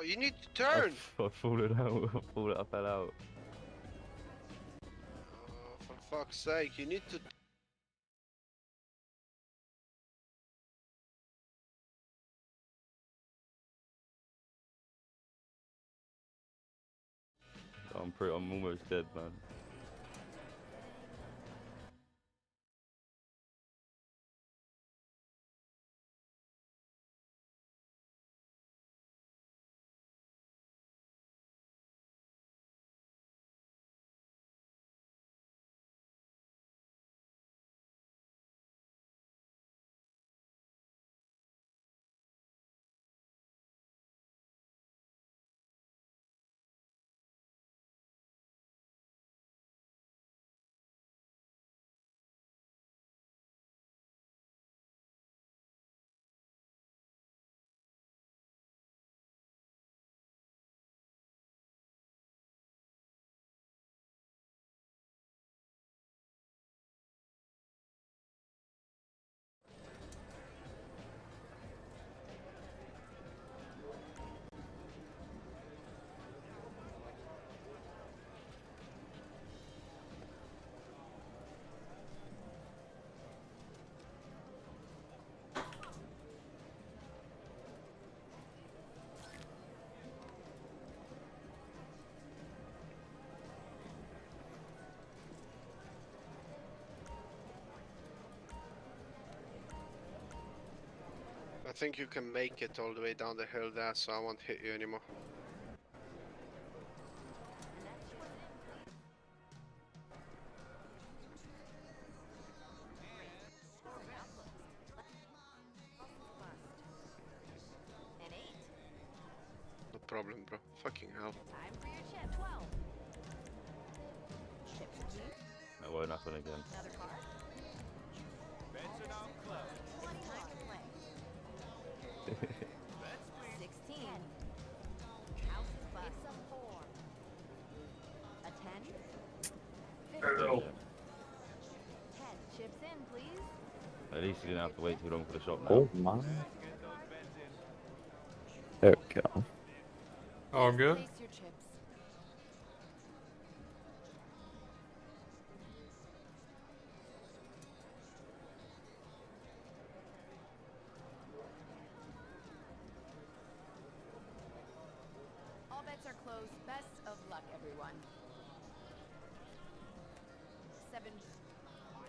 Oh, you need to turn! I've fallen out. I fell out. Oh, for fuck's sake, you need to... I'm almost dead, man. I think you can make it all the way down the hill there, so I won't hit you anymore. No problem, bro. Fucking hell. That won't happen again. Oh. Chips in, please. At least you didn't have to wait too long for the shop now. Oh my. There we go. All good. Place your chips. All bets are closed. Best of luck, everyone. 7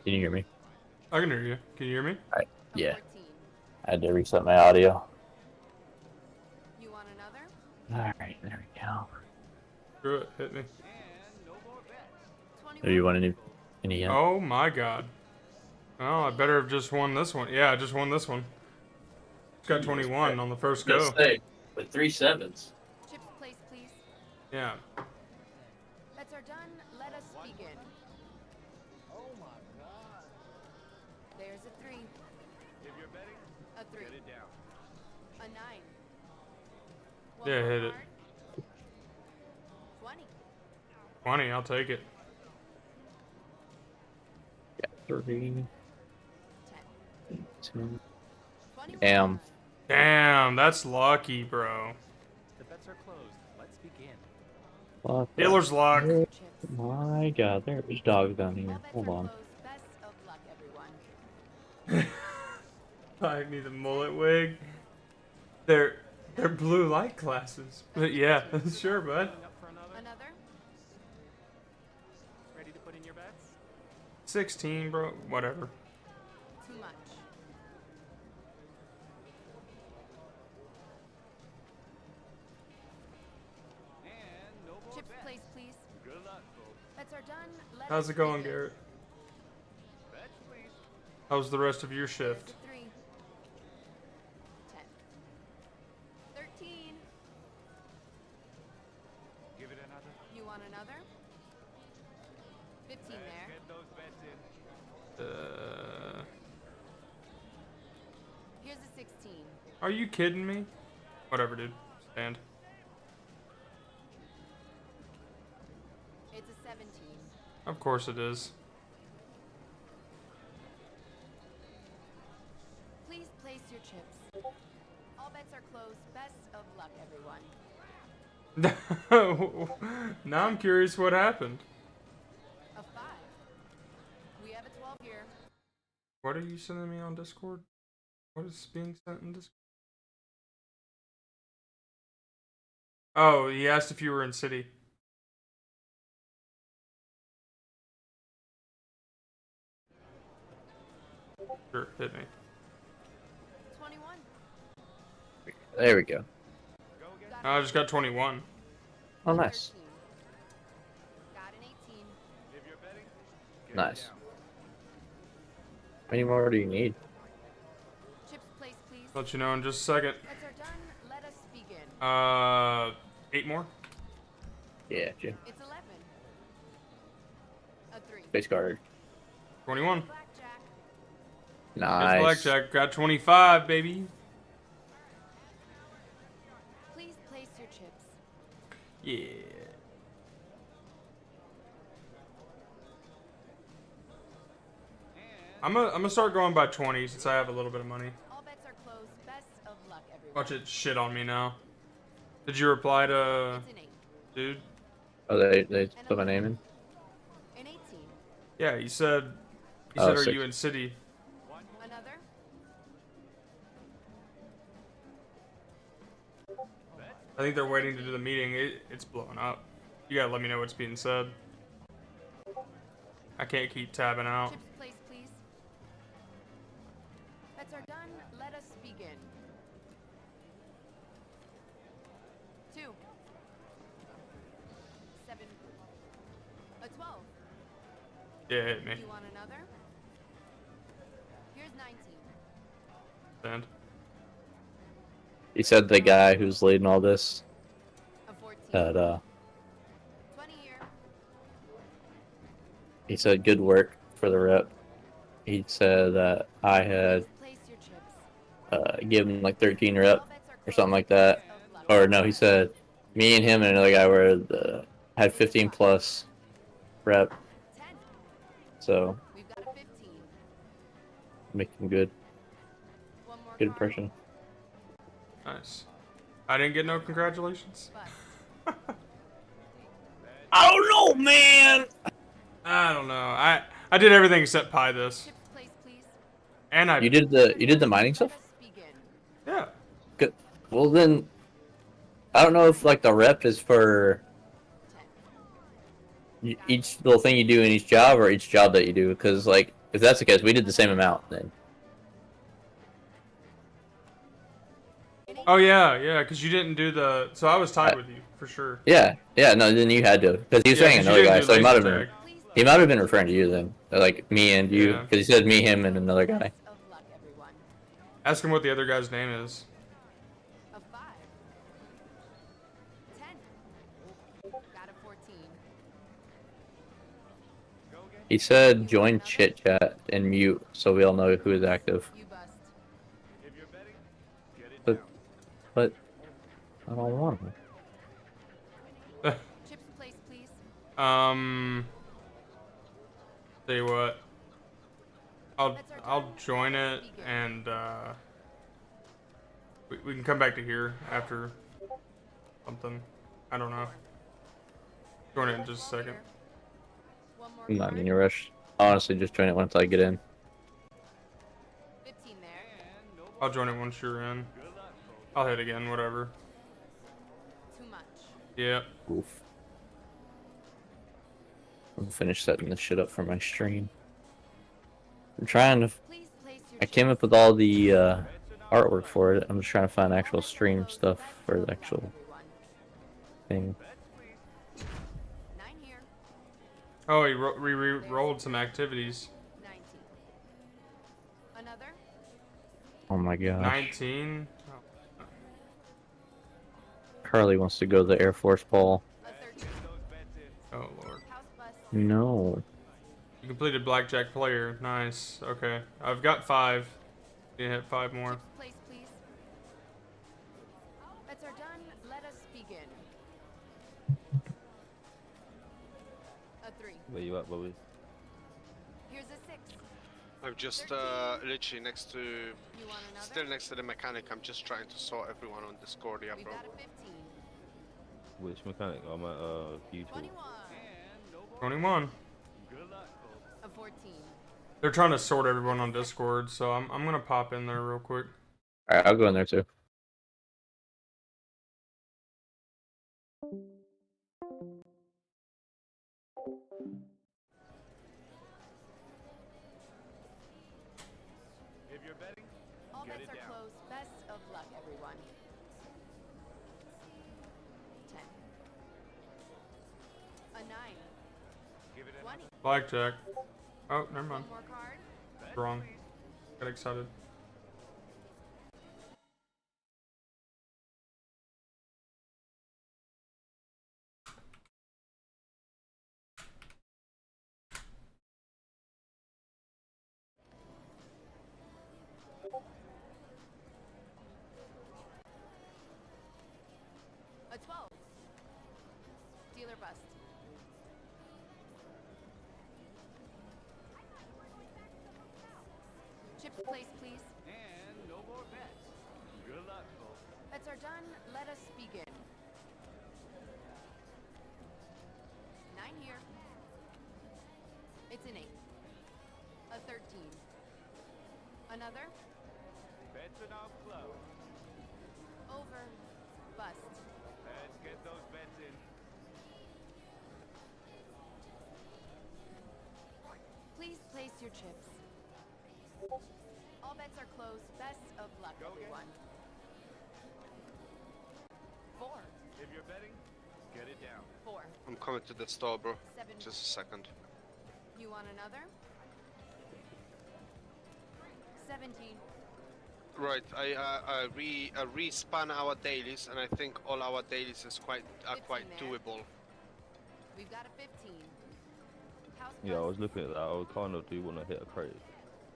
Can you hear me? I can hear you. Can you hear me? Alright. Yeah. 14. I had to reset my audio. You want another? Alright, there we go. Screw it. Hit me. 21. Do you want any yet? Oh my god. Oh, I better have just won this one. Yeah, I just won this one. Got 21 on the first go. Say, with 3 sevens. Chips place, please. Yeah. Bets are done. Let us begin. Oh my god. There's a 3. If you're betting, A 3. get it down. A 9. Yeah, more hit it. card. 20. 20, I'll take it. Yeah, 3, 10. 2. 21. Damn. Damn, that's lucky, bro. The bets are closed. Let's begin. What the- Dealer's luck. Chips. My god, there's dogs down here. All bets Hold are on. closed. Best of luck, everyone. I need a mullet wig. They're blue light glasses. But yeah, sure, bud. Up for another? Another? Ready to put in your bets? 16, bro. Whatever. Too much. And no more Chips bets. place, please. Good luck, folks. Bets are done. Let How's us it going, begin. Garrett? Bets, please. How's the rest of your There's shift? a 3. 10. 13. Give it another. You want another? 15 Let's there. get those bets in. Here's a 16. Are you kidding me? Whatever, dude. Stand. It's a 17. Of course it is. Please place your chips. All bets are closed. Best of luck, everyone. Now I'm curious what happened. A 5. We have a 12 here. What are you sending me on Discord? What is being sent in Discord? Oh, he asked if you were in city. Sure, hit me. 21. There we go. I just got 21. Oh, nice. 13. Got an 18. If you're betting, get it Nice. down. How many more do you need? Chips, place, please. Let you know in just a second. Bets are done. Let us begin. 8 more? Yeah, Jim. It's 11. A 3. Face guard. 21. Blackjack. It's Nice. blackjack. Got 25, baby. Please place your chips. Yeah. I'm gonna start going by 20 since I have a little bit of money. All bets are closed. Best of luck, everyone. Watch it shit on me now. Did you reply to It's an 8. dude? Oh, they put my name in? An 18. Yeah, he said. He Oh, said, "Are six. you in city?" Another. I think they're waiting to do the meeting. It's blowing up. You gotta let me know what's being said. I can't keep tabbing out. Chips, place, please. Bets are done. Let us begin. 2. 7. A 12. Yeah, hit me. You want another? Here's 19. Send. He said the guy who's leading all this A 14. had 20 here. he said good work for the rep. He said that I had Please place your chips. given him like 13 rep All bets are or something like closed. that. Best of luck. Or no, he said me and him and another guy were had 15 plus rep, 10. so We've got a 15. making good One more good card. impression. Nice. I didn't get no congratulations. Bust. I don't know, man. I don't know. I did everything except pie this, Chips, place, please. and I You did the mining Let stuff. us begin. yeah. Good. Well then, I don't know if like the rep is for 10. each little thing you do in each job or each job that you do. Because like if that's the case, we did the same amount then. Oh yeah, because you didn't do the. So I was tied with you for sure. Yeah, no, then you had to because he was Yeah, saying 'cause you another didn't guy, do so he laser might have been tag. Please he might have been referring to you then, like me and you, Yeah. because he said me, him, and another guy. Best of luck, everyone. Ask him what the other guy's name is. A 5. 10. Got a 14. He said join chit chat and mute so we all know who is active. You bust. If you're betting, get it But down. but I don't want him. Chips, place, please. Tell you what. I'll join it and we can come back to here after something. I don't know. Join it in just a second. One more I'm not card. in a rush. Honestly, just join it once I get in. 15 there. And no I'll join it once you're in. good luck, folks. I'll hit again, whatever. Too much. Yeah. Oof. I'm gonna finish setting this shit up for my stream. I'm trying to. Please place your I came up with all the artwork for it. I'm just trying to find actual stream stuff for the actual thing. Bets, please. 9 here. Oh, he rolled some activities. 19. Another. Oh my gosh. 19. Carly wants to go to the Air Force Ball. A 13. Get those bets in. Oh lord. House bust. No. You completed blackjack player. Nice. Okay. I've got 5. You hit 5 more. Chips, place, please. Bets are done. Let us begin. A 3. Where you at, Bobby? Here's a 6. I'm just literally next to, You want another? still next to the mechanic. I'm just trying to sort everyone on Discord. Yeah, We've bro. got a 15. Which mechanic? I'm at U-Tool. 21. And no more. 21. Good luck, folks. A 14. They're trying to sort everyone on Discord, so I'm gonna pop in there real quick. Alright, I'll go in there too. If you're betting, All get bets it are down. closed. Best of luck, everyone. 10. A 9. Give it 20. Blackjack. Oh, never mind. One more card. Bet, Wrong. please. Got excited. A 12. Dealer bust. Chips place, please. And no more bets. Good luck, folks. Bets are done. Let us begin. 9 here. It's an 8. A 13. Another. Bets are now closed. Over. Bust. Let's get those bets in. Please place your chips. All bets are closed. Best of luck, Go again. everyone. 4. If you're betting, get it down. 4. I'm coming to the store, bro. 7. Just a second. You want another? 17. Right, I respan our dailies, and I think all our dailies is quite 15 there. doable. We've got a 15. House Yeah, I bust. was looking at that. I would kind of do want to hit a crate.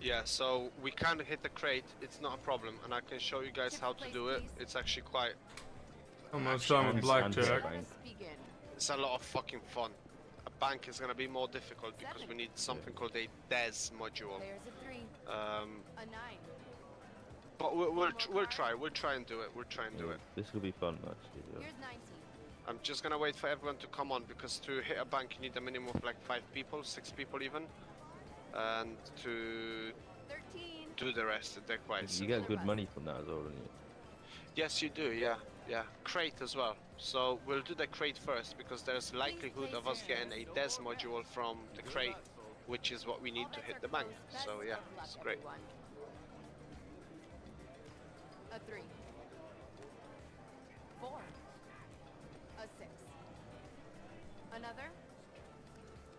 Yeah, so we can hit the crate. It's not a problem, and I can show you guys Chips how to place, do it. please. It's actually quite. Almost done with And- blackjack. Let us begin. It's a lot of fucking fun. A bank is gonna be more difficult because 7. we need something called a DES module. There's a 3. Um, A 9. but we'll more try. card. We'll try and do it. We'll try and do it. This will be fun, actually. Yeah. Here's 19. I'm just gonna wait for everyone to come on because to hit a bank you need a minimum of like 5 people, 6 people even, and to 13. do the rest they're quite You simple. get good money from that as well, don't you? Yes, you do. Yeah, yeah. Crate as well. So we'll do the crate first because there's likelihood of us getting a DES module from the crate, which is what we need All to bets hit are the bank. closed. So Best yeah, of luck, it's great. everyone. A 3. 4. A 6. Another.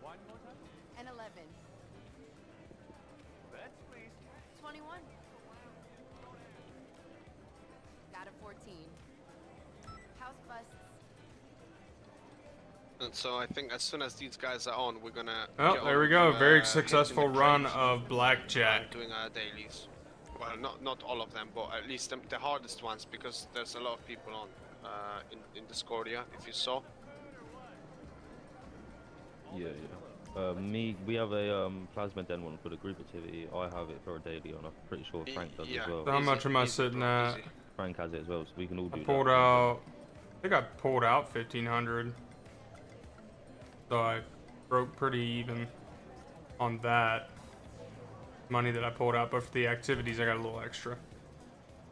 One more time. An 11. Bets, please. 21. Got a 14. House busts. And so I think as soon as these guys are on, we're gonna. Oh, get there on we go. to, Very hitting successful the run crate of blackjack. and doing our dailies. Well, not all of them, but at least the hardest ones because there's a lot of people on in Discord. Yeah, if you saw. Yeah, yeah. We have a plasma den one for the group activity. I have it for a daily, and I'm pretty sure Frank does Yeah. as well. So how Easy, much am I easy, sitting bro, at? easy. Frank has it as well, so we can all do I that. pulled out. I think I pulled out 1,500. So I broke pretty even on that money that I pulled out, but for the activities I got a little extra.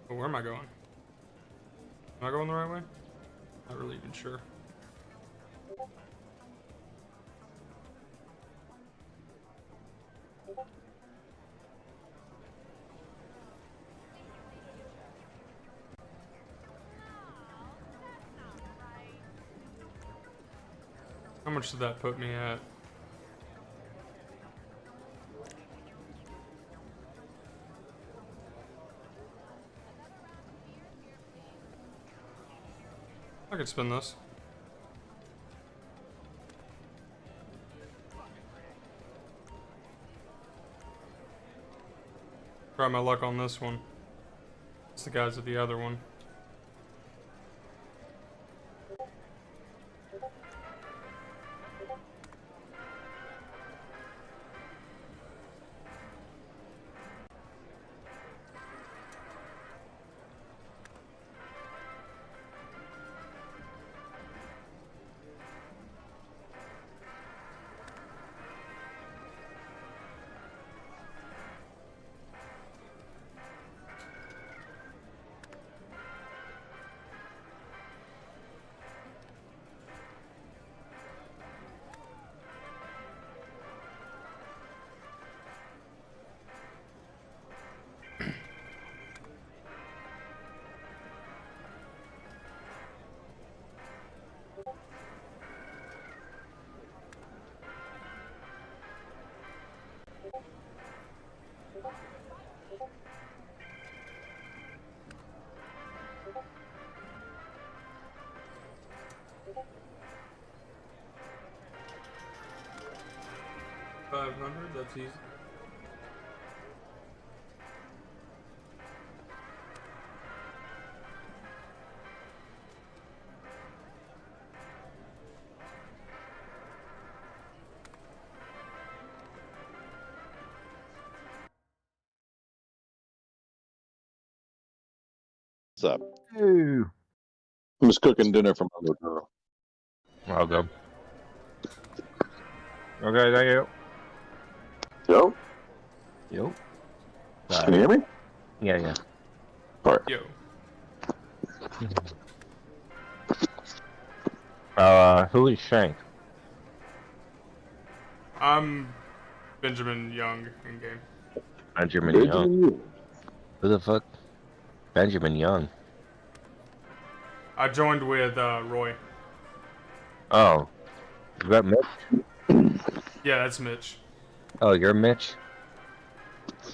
But where am I going? Am I going the right way? Not really even sure. How much did that put me at? I could spin this. Try my luck on this one. It's the guys at the other one. 500. That's easy. What's up? Ooh. I'm just cooking dinner for my little girl. I'll go. Okay, thank you. Yo, Yo. can you hear me? Yeah, yeah. All right. Yo. Who is Shank? I'm Benjamin Young in game. Benjamin Young. Benjamin Young. Who the fuck? Benjamin Young. I joined with Roy. Oh. You got Mitch? Yeah, that's Mitch. Oh, you're Mitch?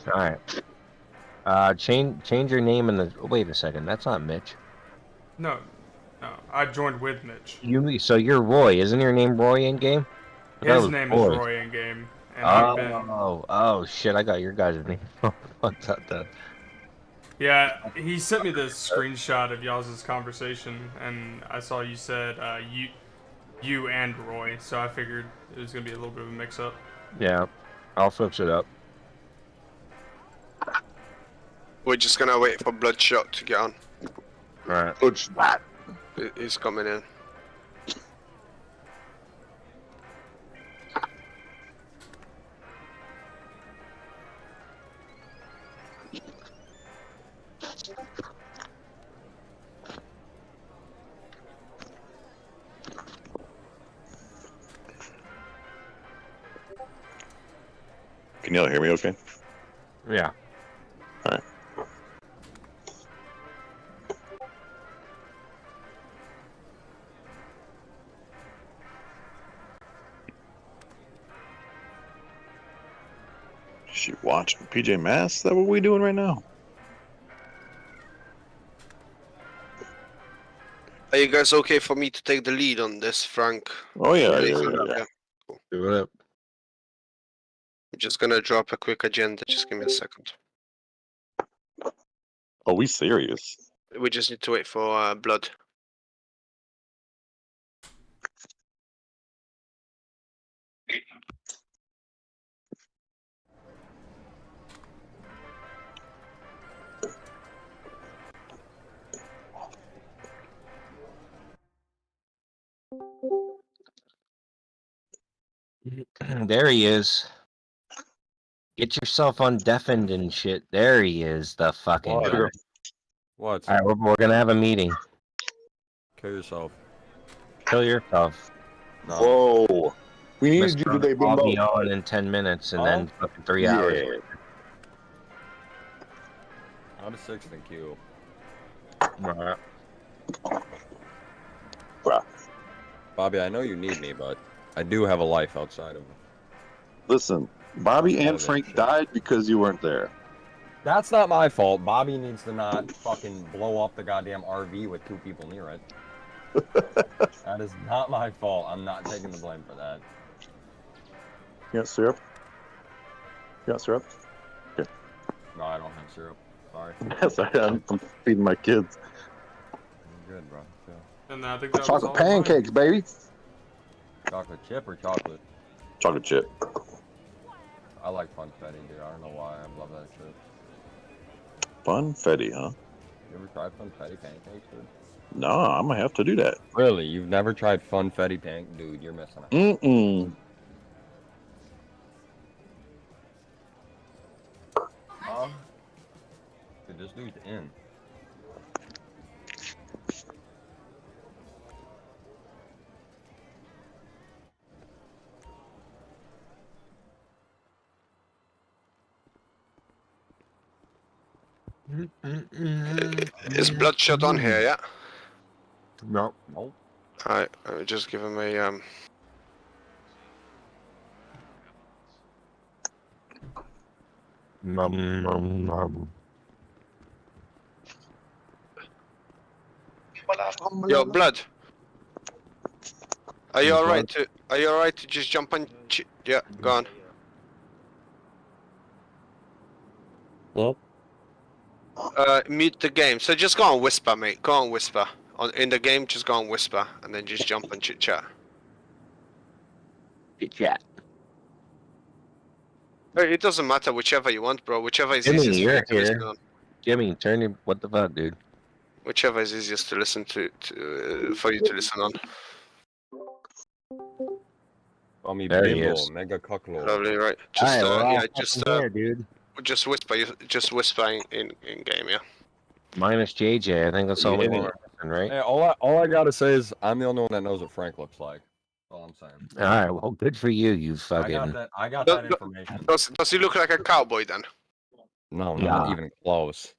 Alright. Change your name in the... Wait a second, that's not Mitch. No, I joined with Mitch. So you're Roy, isn't your name Roy in game? His name is Roy in game, and I've been. Oh shit! I got your guys' name. Fucked up then. Yeah, he sent me this screenshot of y'all's conversation, and I saw you said you and Roy, so I figured it was gonna be a little bit of a mix-up. Yeah, I'll fix it up. We're just gonna wait for Bloodshot to get on. Alright. Bloodshot. He's coming in. Can y'all hear me okay? Yeah. All right. She watching PJ Masks? Is that what we doing right now? Are you guys okay for me to take the lead on this, Frank? Oh yeah, Cool. Do it up. I'm just gonna drop a quick agenda. Just give me a second. Oh, we serious? We just need to wait for Blood. There he is. Get yourself undeafened and shit. There he is, the fucking What? guy. What? Alright, we're gonna have a meeting. Kill yourself. Kill yourself. No. Whoa! We needed you today, I'll Bimbo. be on in 10 minutes and Huh? then fucking 3 hours. Yeah. Not a 6th Q. Alright. Bruh. Bobby, I know you need me, but I do have a life outside of Listen, Bobby and Okay. Frank died because you weren't there. That's not my fault. Bobby needs to not fucking blow up the goddamn RV with 2 people near it. That is not my fault. I'm not taking the blame for that. You got syrup? You got syrup? No, I don't have syrup. Sorry. Yes, I'm feeding my kids. You're good, bro. Chill. And I think that was Chocolate all of mine. pancakes, baby. Chocolate chip or chocolate? Chocolate chip. I like funfetti, dude. I don't know why. I love that shit. Funfetti, huh? You ever tried funfetti pancakes, dude? No, I'm gonna have to do that. Really? You've never tried funfetti pancakes? Dude, you're missing out. Mm-mm. Huh? Dude, this dude's in. Is Bloodshot on here? Yeah. No. Nope. Alright, let me just give him a Yo, Blood. Are you alright to just jump on? Yeah, go on. Well, Mute the game. So just go on whisper, mate. Go on whisper. In the game, just go on whisper, and then just jump and chit chat. Chat. It doesn't matter, whichever you want, bro. Whichever is Jimmy, easiest for you you're to listen here. on. Jimmy, turn your what the fuck, dude? Whichever is easiest to listen for you to listen on. Call me There he Bimbo, is. Mega Cucklo. Lovely, right? Just Alright, we're all yeah, fucking here, dude. just whisper. Just whisper in game, yeah. Minus JJ, I think that's all we Yeah. want, right? Hey, all I gotta say is I'm the only one that knows what Frank looks like. That's all I'm saying. All right, well, good for you, you fucking. I got Does- that information. Does he look like a cowboy then? No, Nah. not even close.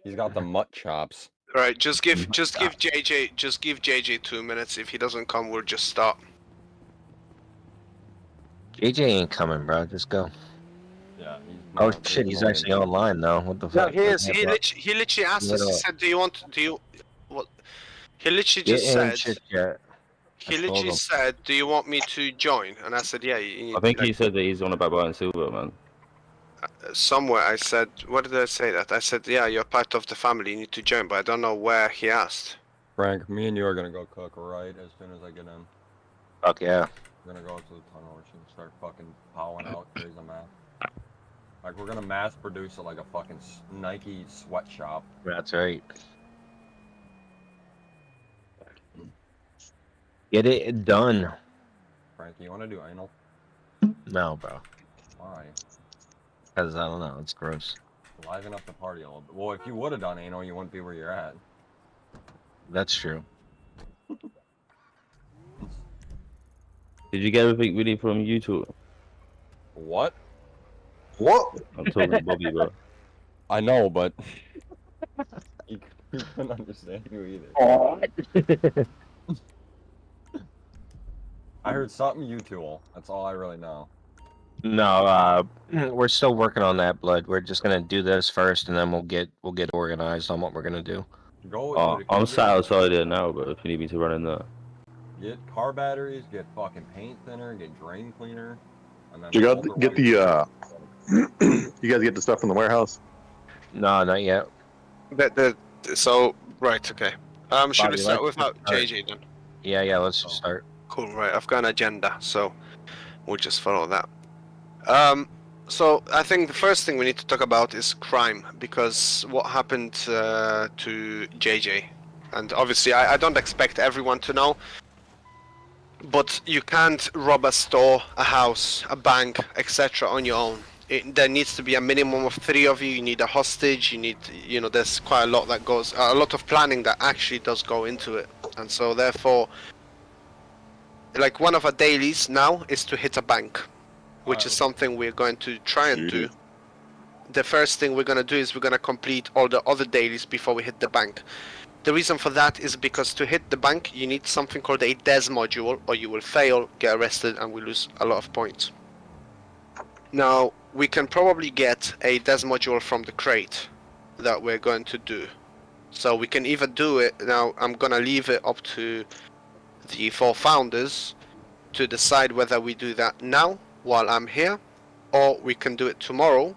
He's got the mutt chops. Right, just give JJ 2 minutes. If he doesn't come, we'll just start. JJ ain't coming, bro. Just go. Yeah. He's Oh not- shit, he's not actually in- online though. What the No, fuck? he is. He literally asked us. He Little- said, "Do you what?" He literally Get just in, said. chit chat. He I told literally him. said, "Do you want me to join?" And I said, "Yeah." I think he said that he's on about buying silver, man. Somewhere I said, "What did I say that?" I said, "Yeah, you're part of the family. You need to join," but I don't know where he asked. Frank, me and you are gonna go cook right as soon as I get in. Fuck yeah. We're gonna go to the tunnel and start fucking powering out crazy math. Like we're gonna mass produce it like a fucking Nike sweatshop. That's right. Get it done. Frank, you wanna do anal? No, bro. Why? Because I don't know. It's gross. Liven up the party a little bit. Well, if you would have done anal, you wouldn't be where you're at. That's true. Did you get everything ready from YouTube? What? What? I'm talking to Bobby, bro. I know, but you couldn't understand you either. I heard something U-Tool. That's all I really know. No, we're still working on that, blood. We're just gonna do this first, and then we'll get organized on what we're gonna do. Go. Oh, dude, I'm get- sat outside there now, bro. If you need me to run in there. Get car batteries, get fucking paint thinner, get drain cleaner, and then You got overlay get the you guys get the stuff from the warehouse. No, not yet. So right, okay. Should Bobby, we start let's without start. JJ then? Yeah. Let's just start. Cool, right. I've got an agenda, so we'll just follow that. So I think the first thing we need to talk about is crime, because what happened to JJ, and obviously I don't expect everyone to know, but you can't rob a store, a house, a bank, etc. on your own. There needs to be a minimum of 3 of you. You need a hostage. You need, there's quite a lot that goes, a lot of planning that actually does go into it, and so therefore, like one of our dailies now is to hit a bank, which is something we're going to try and do. The first thing we're going to do is we're going to complete all the other dailies before we hit the bank. The reason for that is because to hit the bank, you need something called a DES module, or you will fail, get arrested, and we lose a lot of points. Now, we can probably get a DES module from the crate that we're going to do. So we can either do it, now I'm going to leave it up to the 4 founders to decide whether we do that now while I'm here, or we can do it tomorrow.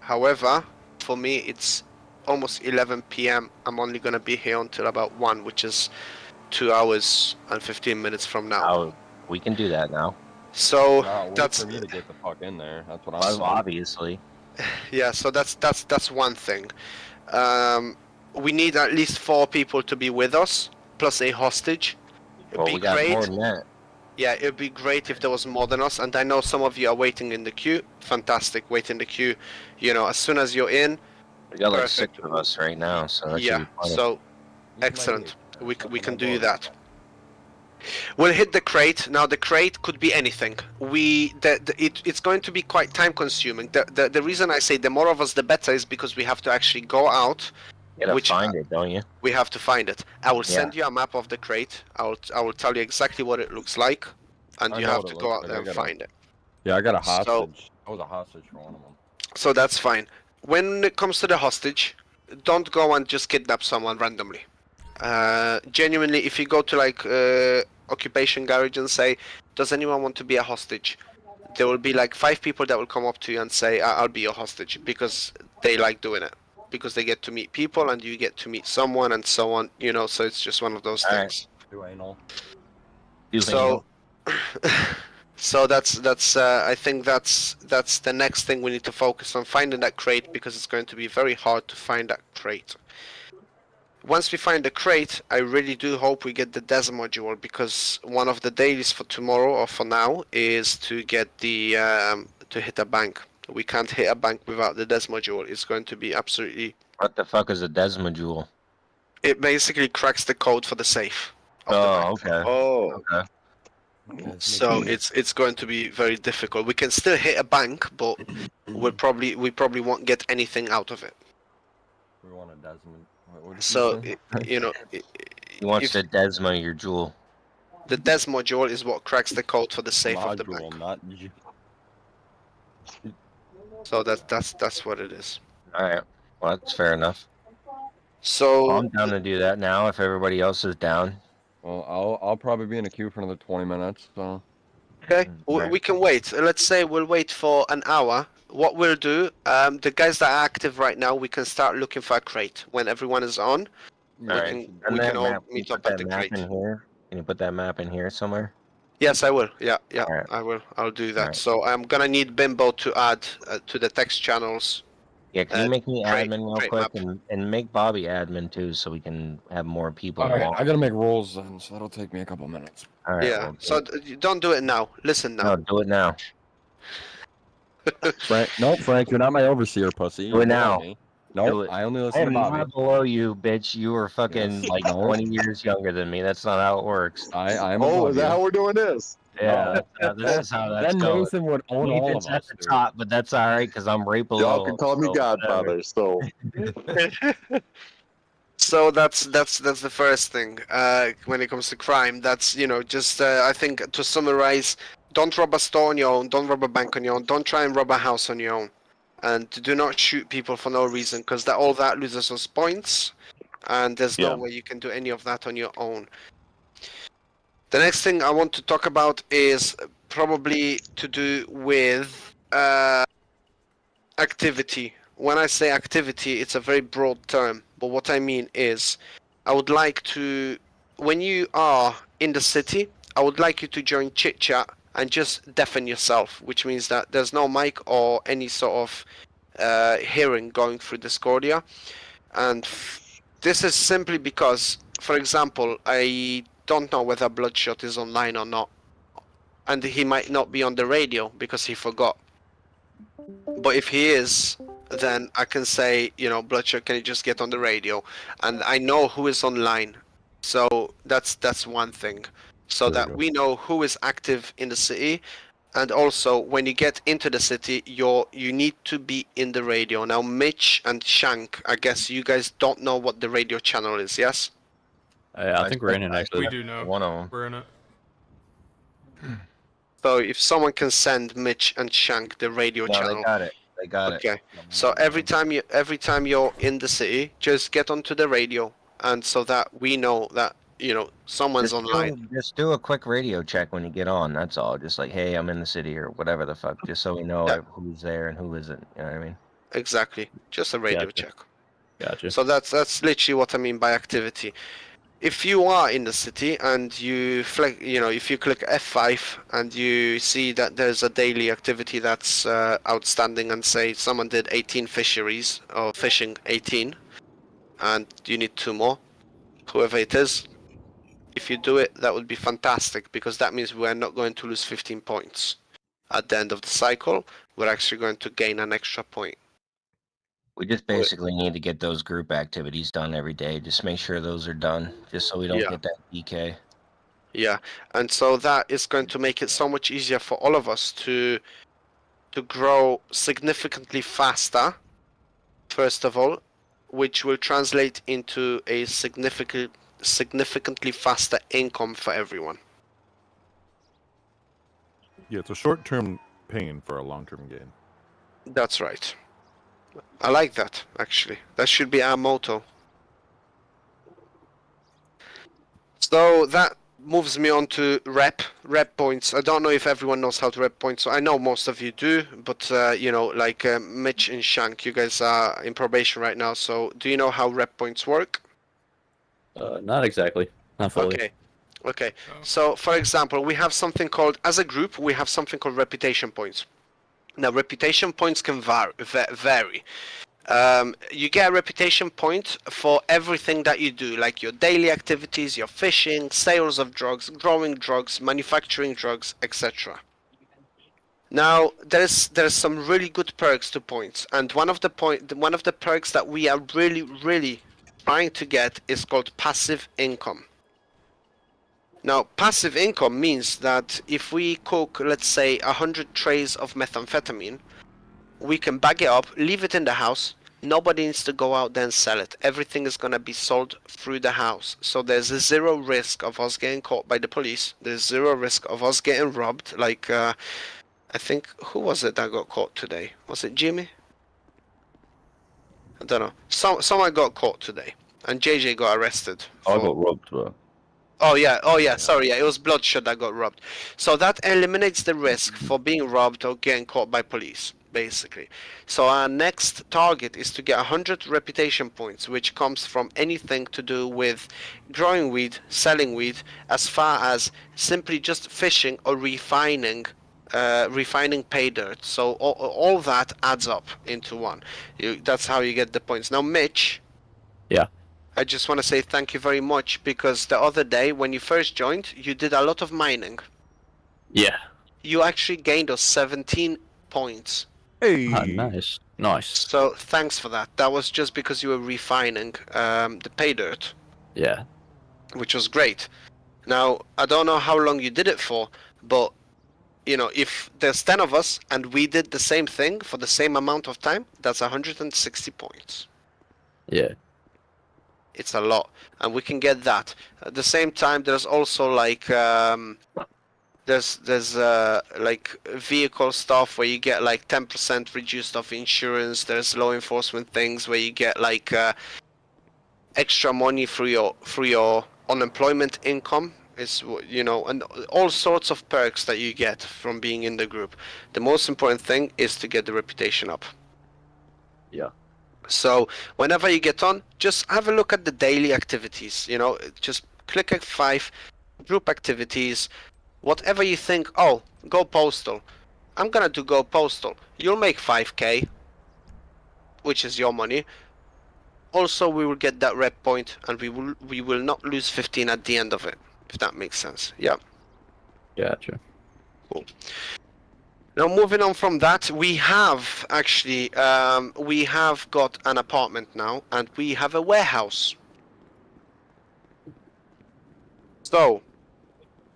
However, for me it's almost 11 p.m. I'm only going to be here until about 1, which is 2 hours and 15 minutes from now. Oh, we can do that now. So Wait that's for me to get the fuck in there. That's what I'm Well, saying. obviously. yeah. So that's one thing. We need at least 4 people to be with us, plus a hostage. It'd Well, be we got great. more than that. Yeah, it'd be great if there was more than us, and I know some of you are waiting in the queue. Fantastic, wait in the queue. As soon as you're in, We got like Perfect. 6 of us right now, so that should yeah. be plenty. So You might excellent. get We can on do board. that. We'll hit the crate. Now the crate could be anything. It's going to be quite time consuming. The reason I say the more of us the better is because we have to actually go out. You gotta which- find it, don't you? We have to find it. I will Yeah. send you a map of the crate. I will tell you exactly what it looks like, and I you know have what to it go looks out like. there I and gotta- find it. Yeah, I got a So- hostage. I was a hostage for one of them. So that's fine. When it comes to the hostage, don't go and just kidnap someone randomly. Genuinely, if you go to like occupation garage and say, "Does anyone want to be a hostage?" There will be like 5 people that will come up to you and say, "I'll be your hostage," because they like doing it because they get to meet people and you get to meet someone and so on. You know, so it's just one of those All right. things. Do anal. So, so that's I think that's the next thing we need to focus on, finding that crate, because it's going to be very hard to find that crate. Once we find the crate, I really do hope we get the DES module, because one of the dailies for tomorrow or for now is to get the to hit a bank. We can't hit a bank without the DES module. It's going to be absolutely. What the fuck is a Desma jewel? It basically cracks the code for the safe. Of the Oh, bank. okay. Oh, Okay. So it's going to be very difficult. We can still hit a bank, but we probably won't get anything out of it. We want a Desmond. What did So you say? you know, He wants if to Desma your jewel. the DES module is what cracks the code for the safe of the Module, bank. not So that's what it is. All right. Well, that's fair enough. So I'm down to do that now if everybody else is down. Well, I'll probably be in a queue for another 20 minutes. So okay, Right. we can wait. Let's say we'll wait for an hour. What we'll do, the guys that are active right now, we can start looking for a crate when everyone is on. yeah, All we right. can And we that can all map, can you meet put up at that the map crate. in here? Can you put that map in here somewhere? Yes, I will. Yeah, Alright. I will. I'll do that. Alright. So I'm gonna need Bimbo to add to the text channels. Yeah, can you make me crate- admin real crate quick map. and make Bobby admin too so we can have more people all right, involved? I gotta make rolls then, so that'll take me a couple minutes. All right. Yeah. Well, So you don't do it now. Listen now. no, do it now. Frank, no, Frank, you're not my overseer, pussy. Do it You're below now. me. Do No, it. I only I listen to am Bobby. not below you, bitch. You are fucking Yes. like No. 20 years younger than me. That's not how it works. I am oh, above is that you. how we're doing this? Yeah, this is how that's Then going. Nathan would own all of Nathan's us. at the dude. top, but that's all right because I'm right below. Y'all can call me him, so Godfather. So So that's the first thing. When it comes to crime, that's just I think to summarize: don't rob a store on your own. Don't rob a bank on your own. Don't try and rob a house on your own. And do not shoot people for no reason, because all that loses us points, and there's no Yeah. way you can do any of that on your own. The next thing I want to talk about is probably to do with activity. When I say activity, it's a very broad term, but what I mean is I would like to, when you are in the city, I would like you to join chit chat and just deafen yourself, which means that there's no mic or any sort of hearing going through Discordia. And this is simply because, for example, I don't know whether Bloodshot is online or not, and he might not be on the radio because he forgot. But if he is, then I can say, Bloodshot, can you just get on the radio? And I know who is online. So that's one thing. So There you that go. we know who is active in the city. And also, when you get into the city, you need to be in the radio. Now, Mitch and Shank, I guess you guys don't know what the radio channel is, yes? I think we're in it We actually. do know. One of them. We're in it. So if someone can send Mitch and Shank the radio No, channel. they got it. They got it. Okay. So every time you're in the city, just get onto the radio, and so that we know that someone's online. Just do a quick radio check when you get on. That's all. Just like, hey, I'm in the city or whatever the fuck. Just so we know Yeah. who's there and who isn't. You know what I mean? Exactly. Just a radio Gotcha. check. Gotcha. So that's literally what I mean by activity. If you are in the city and you if you click F5 and you see that there's a daily activity that's outstanding, and say someone did 18 fisheries or fishing 18, and you need 2 more, whoever it is, if you do it, that would be fantastic, because that means we're not going to lose 15 points. At the end of the cycle, we're actually going to gain an extra point. We just basically need to get those group activities done every day. Just make sure those are done, just so we don't Yeah. get that DK. Yeah, and so that is going to make it so much easier for all of us to grow significantly faster, first of all, which will translate into a significantly faster income for everyone. Yeah, it's a short-term pain for a long-term gain. That's right. I like that, actually. That should be our motto. So moves me on to rep points. I don't know if everyone knows how to rep points. So I know most of you do, but you know, like Mitch and Shank, you guys are in probation right now. So do you know how rep points work? Not exactly. Not fully. Okay. Okay. Oh. So for example, we have something called, as a group, we have something called reputation points. Now, reputation points can vary. You get a reputation point for everything that you do, like your daily activities, your fishing, sales of drugs, growing drugs, manufacturing drugs, etc. Now, there's some really good perks to points, and one of the perks that we are really trying to get is called passive income. Now, passive income means that if we cook, let's say, 100 trays of methamphetamine, we can bag it up, leave it in the house. Nobody needs to go out there and sell it. Everything is going to be sold through the house. So there's a zero risk of us getting caught by the police. There's zero risk of us getting robbed. Like, I think, who was it that got caught today? Was it Jimmy? I don't know. Someone got caught today. And JJ got arrested. I got robbed, bro. Oh yeah, sorry, yeah, it was Bloodshot that got robbed. So that eliminates the risk for being robbed or getting caught by police, basically. So our next target is to get 100 reputation points, which comes from anything to do with growing weed, selling weed, as far as simply just fishing or refining pay dirt. So all that adds up into one. That's how you get the points. Now, Mitch. Yeah. I just want to say thank you very much, because the other day when you first joined, you did a lot of mining. Yeah. You actually gained us 17 points. Hey. Ah, nice. Nice. So thanks for that. That was just because you were refining the pay dirt. Yeah. Which was great. Now, I don't know how long you did it for, but you know, if there's 10 of us and we did the same thing for the same amount of time, that's 160 points. Yeah. It's a lot, and we can get that. At the same time, there's also like there's like vehicle stuff where you get like 10% reduced of insurance. There's law enforcement things where you get like extra money through your unemployment income. Is, you know, and all sorts of perks that you get from being in the group. The most important thing is to get the reputation up. Yeah. So whenever you get on, just have a look at the daily activities, you know, just click F5, group activities, whatever you think, oh, go postal. I'm gonna do go postal. You'll make 5k, which is your money. Also, we will get that rep point, and we will not lose 15 at the end of it, if that makes sense. Yeah. Gotcha. Cool. Now, moving on from that, we have actually we have got an apartment now, and we have a warehouse. So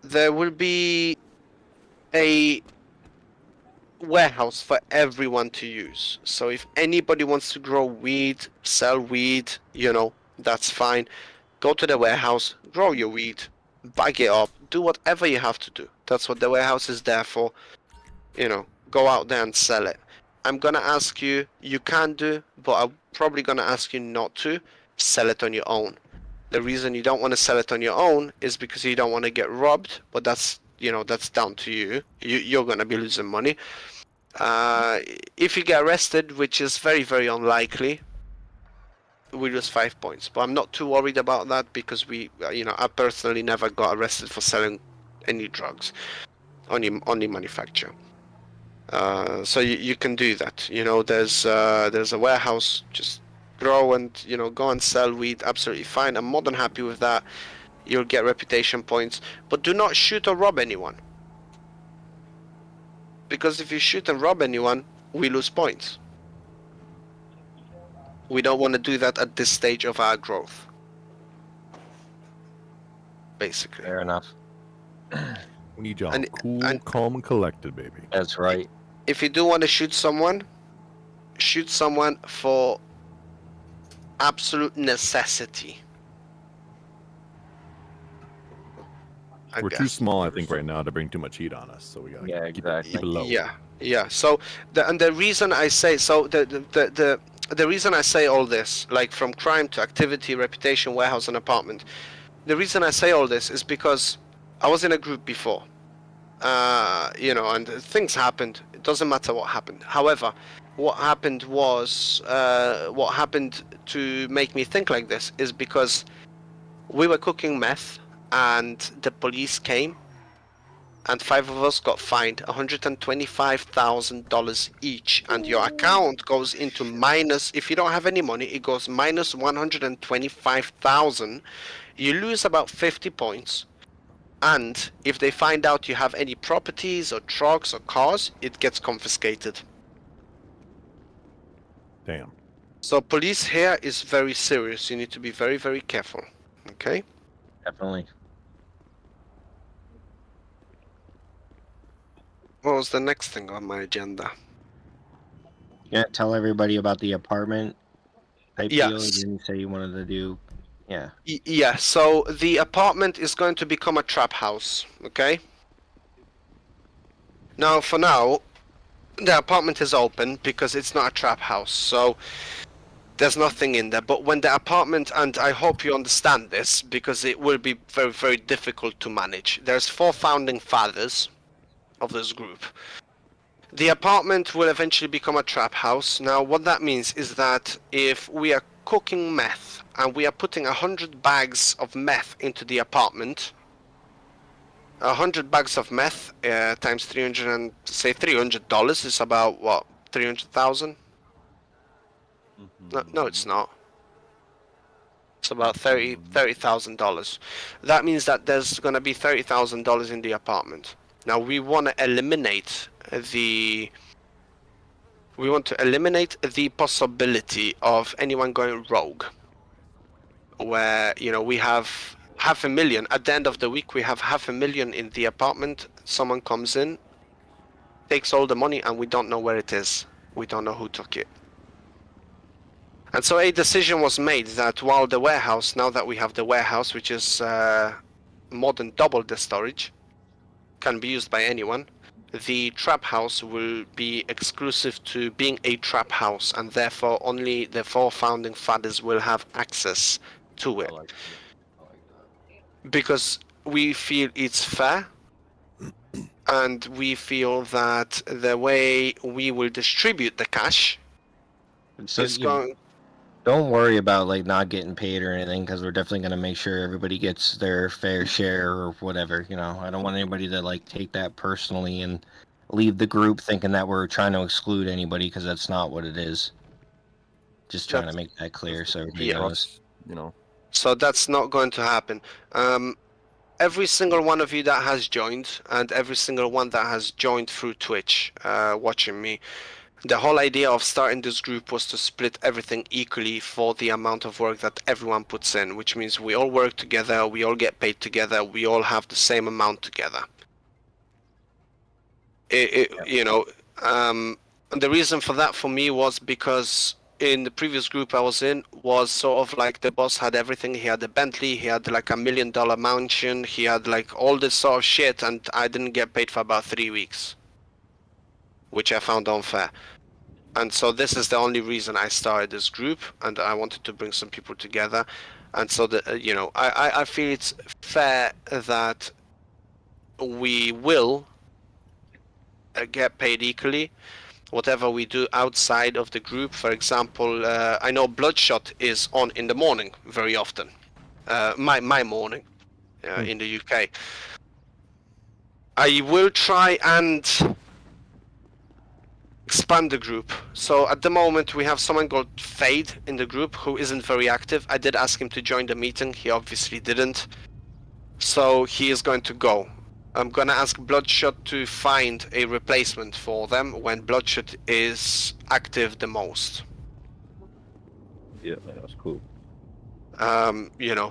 there will be a warehouse for everyone to use. So if anybody wants to grow weed, sell weed, you know, that's fine. Go to the warehouse, grow your weed, bag it up, do whatever you have to do. That's what the warehouse is there for. You know, go out there and sell it. I'm gonna ask you, you can do, but I'm probably gonna ask you not to sell it on your own. The reason you don't want to sell it on your own is because you don't want to get robbed, but that's, you know, that's down to you. You're gonna be losing money. If you get arrested, which is very, very unlikely, we lose 5 points. But I'm not too worried about that, because we, you know, I personally never got arrested for selling any drugs, only manufacture. So you can do that. You know, there's a warehouse, just grow and, you know, go and sell weed, absolutely fine. I'm more than happy with that. You'll get reputation points, but do not shoot or rob anyone. Because if you shoot and rob anyone, we lose points. We don't want to do that at this stage of our growth. Basically. Fair enough. We need y'all And- cool, and- calm, and collected, baby. That's right. If you do want to shoot someone for absolute necessity. We're too small, I think, right now to bring too much heat on us, so we gotta Yeah, keep exactly. it low. Yeah. So the reason I say the reason I say all this, like from crime to activity, reputation, warehouse, and apartment, the reason I say all this is because I was in a group before. And things happened. It doesn't matter what happened. However, what happened to make me think like this is because we were cooking meth and the police came and 5 of us got fined $125,000 each, and your account goes into minus. If you don't have any money, it goes minus 125,000. You lose about 50 points. And if they find out you have any properties or trucks or cars, it gets confiscated. Damn. So police here is very serious. You need to be very, very careful. Okay? Definitely. What was the next thing on my agenda? Yeah, tell everybody about the apartment type deal. Yes. You didn't say you wanted to do. Yeah. Yeah, so the apartment is going to become a trap house, okay? Now, for now, the apartment is open because it's not a trap house, so there's nothing in there. But when the apartment, and I hope you understand this, because it will be very, very difficult to manage. There's 4 founding fathers of this group. The apartment will eventually become a trap house. Now, what that means is that if we are cooking meth and we are putting 100 bags of meth into the apartment, 100 bags of meth times 300 and say $300 is about what, 300,000? No, it's not. It's about $30,000. That means that there's going to be $30,000 in the apartment. Now we want to eliminate the possibility of anyone going rogue. Where, we have $500,000 at the end of the week. We have $500,000 in the apartment. Someone comes in, takes all the money, and we don't know where it is. We don't know who took it. And so a decision was made that while the warehouse, now that we have the warehouse, which is more than double the storage, can be used by anyone, the trap house will be exclusive to being a trap house, and therefore only the 4 founding fathers will have access to it. Because we feel it's fair, and we feel that the way we will distribute the cash So is going. don't worry about like not getting paid or anything, because we're definitely gonna make sure everybody gets their fair share or whatever. I don't want anybody to like take that personally and leave the group thinking that we're trying to exclude anybody, because that's not what it is. Just trying to make that clear so everybody knows. So that's not going to happen. Every single one of you that has joined, and every single one that has joined through Twitch, watching me, the whole idea of starting this group was to split everything equally for the amount of work that everyone puts in, which means we all work together, we all get paid together, we all have the same amount together. The reason for that for me was because in the previous group I was in was sort of like the boss had everything. He had a Bentley, he had like $1 million mansion, he had like all this sort of shit, and I didn't get paid for about 3 weeks, which I found unfair. And so this is the only reason I started this group, and I wanted to bring some people together. And so I feel it's fair that we will get paid equally. Whatever we do outside of the group, for example, I know Bloodshot is on in the morning very often. My morning in the UK. I will try and expand the group. So at the moment we have someone called Fade in the group who isn't very active. I did ask him to join the meeting. He obviously didn't. So he is going to go. I'm gonna ask Bloodshot to find a replacement for them when Bloodshot is active the most. Yeah, that's cool.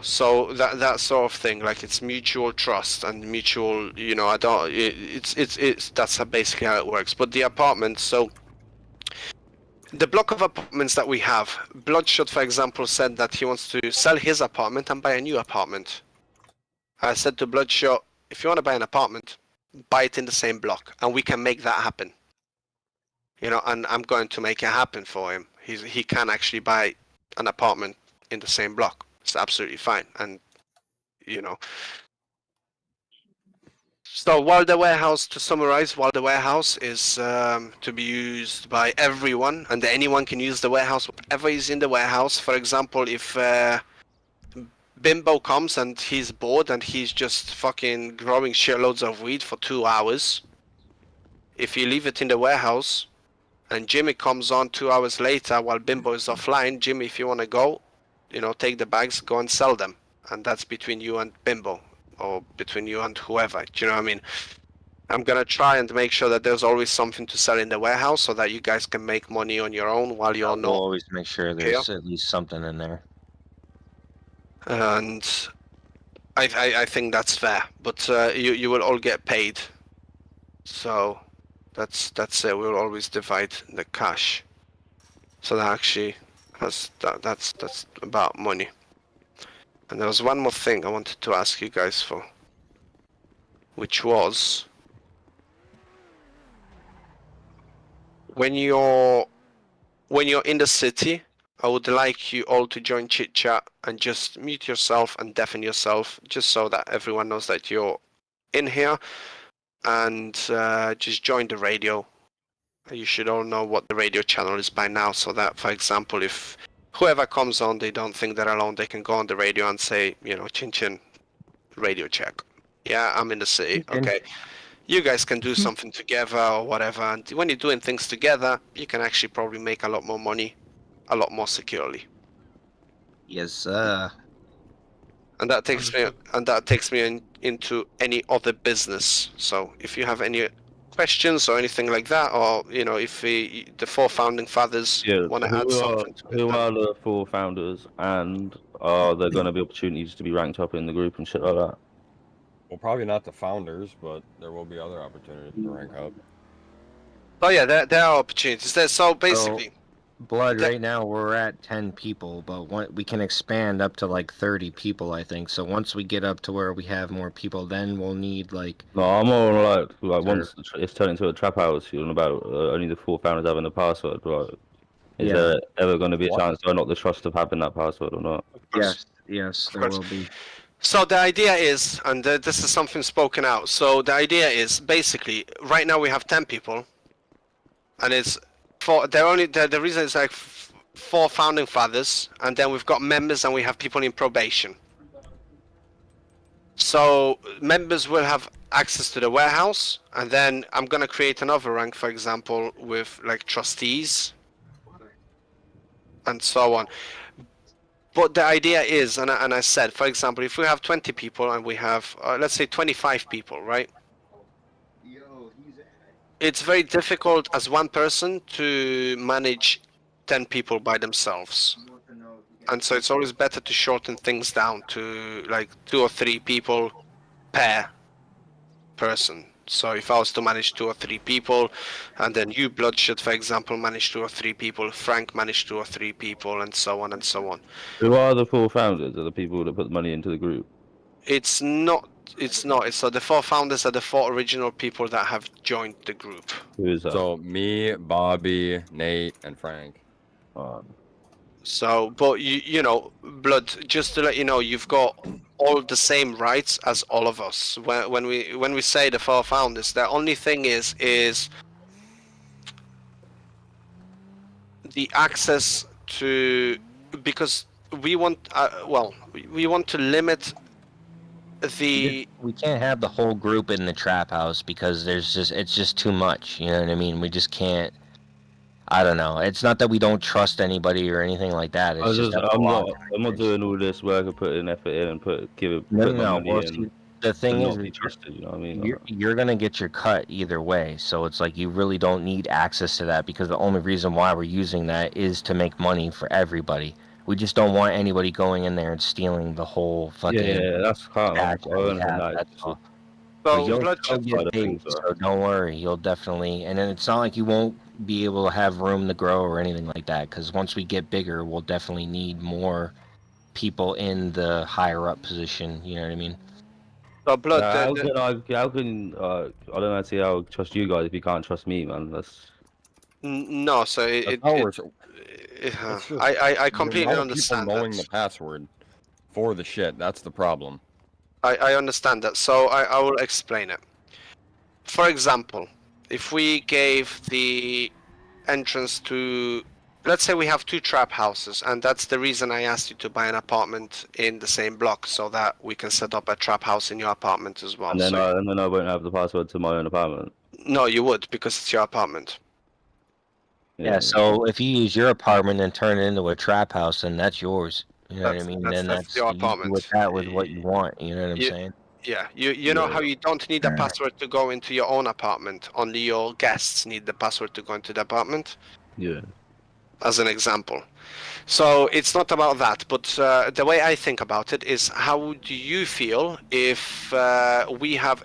So that sort of thing, like it's mutual trust and mutual, that's basically how it works. But the apartment, so the block of apartments that we have, Bloodshot, for example, said that he wants to sell his apartment and buy a new apartment. I said to Bloodshot, if you want to buy an apartment, buy it in the same block, and we can make that happen. And I'm going to make it happen for him. He can actually buy an apartment in the same block. It's absolutely fine. And So while the warehouse, to summarize, while the warehouse is to be used by everyone, and anyone can use the warehouse, whatever is in the warehouse. For example, if Bimbo comes and he's bored and he's just fucking growing shitloads of weed for 2 hours, if you leave it in the warehouse, and Jimmy comes on 2 hours later while Bimbo is offline, Jimmy, if you want to go, take the bags, go and sell them, and that's between you and Bimbo, or between you and whoever. Do you know what I mean? I'm gonna try and make sure that there's always something to sell in the warehouse so that you guys can make money on your own while you're We'll not. always make sure there's at least something in there. And I think that's fair, but you will all get paid. So that's it. We'll always divide the cash. So that actually has that's about money. And there was one more thing I wanted to ask you guys for, which was when you're in the city, I would like you all to join chit chat and just mute yourself and deafen yourself, just so that everyone knows that you're in here, and just join the radio. You should all know what the radio channel is by now, so that, for example, if whoever comes on, they don't think they're alone, they can go on the radio and say, chin chin, radio check. Yeah, I'm in the city. Okay. You guys can do something together or whatever, and when you're doing things together, you can actually probably make a lot more money, a lot more securely. Yes, sir. And that takes me into any other business. So if you have any questions or anything like that, or if the 4 founding fathers want to add something to it, who are the 4 founders, and are there going to be opportunities to be ranked up in the group and shit like that? Well, probably not the founders, but there will be other opportunities to rank up. Oh yeah, there are opportunities there. So basically, Blood, right now we're at 10 people, but we can expand up to like 30 people, I think. So once we get up to where we have more people, then we'll need like... No, I'm more like once it's turned into a trap house, you're about only the 4 founders having the password, right? Is there ever going to be a chance to unlock the trust of having that password or not? Yes, there will be. So the idea is, and this is something spoken out, so the idea is basically, right now we have 10 people, and it's the reason is like 4 founding fathers, and then we've got members and we have people in probation. So members will have access to the warehouse, and then I'm gonna create another rank, for example, with like trustees and so on. But the idea is, and I said, for example, if we have 20 people and we have, let's say 25 people, right? It's very difficult as one person to manage 10 people by themselves. And so it's always better to shorten things down to like 2 or 3 people per person. So if I was to manage 2 or 3 people, and then you, Bloodshot, for example, manage 2 or 3 people, Frank managed 2 or 3 people, and so on and so on. Who are the 4 founders? Are the people that put money into the group? It's not. So the 4 founders are the 4 original people that have joined the group. Who is that? So me, Bobby, Nate, and Frank. So, but you know, Blood, just to let you know, you've got all the same rights as all of us. When we say the 4 founders, the only thing is the access to, because we want we want to limit the... We can't have the whole group in the trap house because it's just too much, you know what I mean? We just can't. I don't know. It's not that we don't trust anybody or anything like that. It's I'm not doing all this work and putting effort in and put no. money Well, in. see, the thing is, Be trusted, you know what I mean? you're gonna get your cut either way. So it's like you really don't need access to that because the only reason why we're using that is to make money for everybody. We just don't want anybody going in there and stealing the whole fucking. Yeah, that's kind of. That's all. So, you'll Bloodshot, get paid, so don't worry. You'll definitely, and then it's not like you won't be able to have room to grow or anything like that. Because once we get bigger, we'll definitely need more people in the higher up position. You know what I mean? so Blood, How can I don't know see how I trust you guys if you can't trust me, man. That's no. So I completely understand people knowing that. the password for the shit. That's the problem. I understand that. So I will explain it. for example, if we gave the entrance to, let's say we have 2 trap houses, and that's the reason I asked you to buy an apartment in the same block, so that we can set up a trap house in your apartment as well. And then, So I won't have the password to my own apartment. no, you would, because it's your apartment. Yeah, so if you use your apartment and turn it into a trap house, then that's yours. You know what I mean? Then That's your you do apartment. with that with what you want. You know what I'm Yeah. saying? Yeah, you know how you don't need a password to go into your own apartment. Only your guests need the password to go into the apartment. Yeah. As an example. So it's not about that, but the way I think about it is, how do you feel if we have,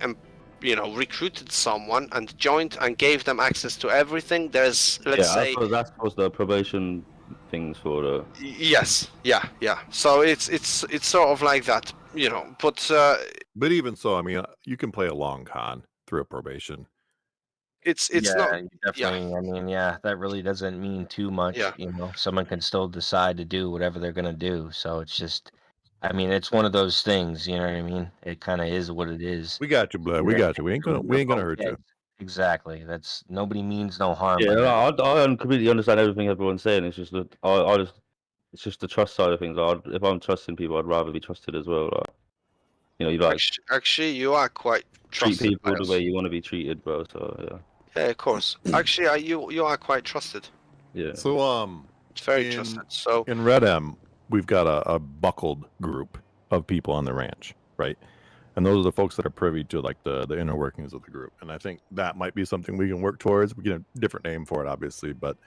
recruited someone and joined and gave them access to everything? There's, let's say, I suppose that's what the probation things for. The... Yes, yeah. So it's sort of like that, But even so, I mean, you can play a long con through a probation. it's yeah, not. you definitely. I mean, yeah, that really doesn't mean too much. Yeah. You know, someone can still decide to do whatever they're gonna do. So it's just, I mean, it's one of those things. You know what I mean? It kind of is what it is. We got you, blood. We got you. We ain't gonna hurt you. Exactly. That's nobody means no harm. Yeah, by that. I completely understand everything everyone's saying. It's just that it's just the trust side of things. If I'm trusting people, I'd rather be trusted as well. Like, you like Actually, you are quite treat trusted people by the us. way you want to be treated, bro. So yeah. Yeah, of course. Actually, you are quite trusted. Yeah. So It's very trusted. So in Red M, we've got a buckled group of people on the ranch, right? And those are the folks that are privy to like the inner workings of the group. And I think that might be something we can work towards. We get a different name for it, obviously, but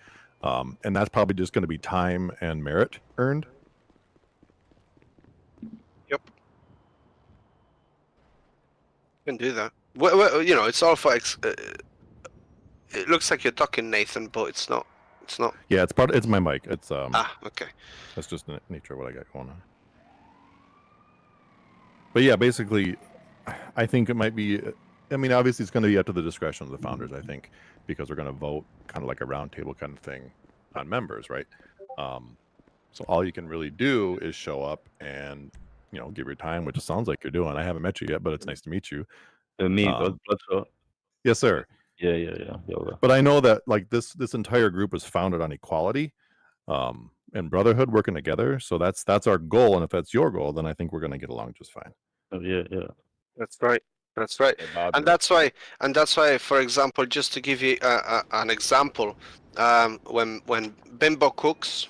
and that's probably just going to be time and merit earned. Yep. You can do that. Well, it's all for. It looks like you're talking, Nathan, but it's not. It's not. Yeah, it's my mic. It's Okay. That's just the nature of what I got going on. But yeah, basically, I think it might be. I mean, obviously, it's going to be up to the discretion of the founders. I think because we're going to vote kind of like a round table kind of thing on members, right? So all you can really do is show up and give your time, which it sounds like you're doing. I haven't met you yet, but it's nice to meet you. Me, Bloodshot. Yes, sir. Yeah. But I know that like this entire group is founded on equality, and brotherhood, working together. So that's our goal, and if that's your goal, then I think we're going to get along just fine. Oh, yeah. That's right. That's right. And that's why, for example, just to give you an example, when Bimbo cooks,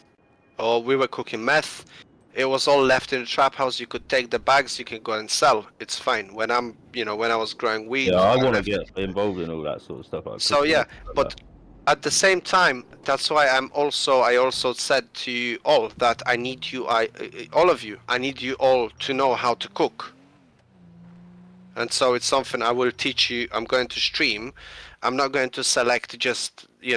or we were cooking meth, it was all left in the trap house. You could take the bags, you can go and sell. It's fine. When I was growing weed, Yeah, I want to get involved in all that sort of stuff. So yeah, but at the same time, that's why I also said to you all that I need you, all of you, I need you all to know how to cook. And so it's something I will teach you. I'm going to stream. I'm not going to select just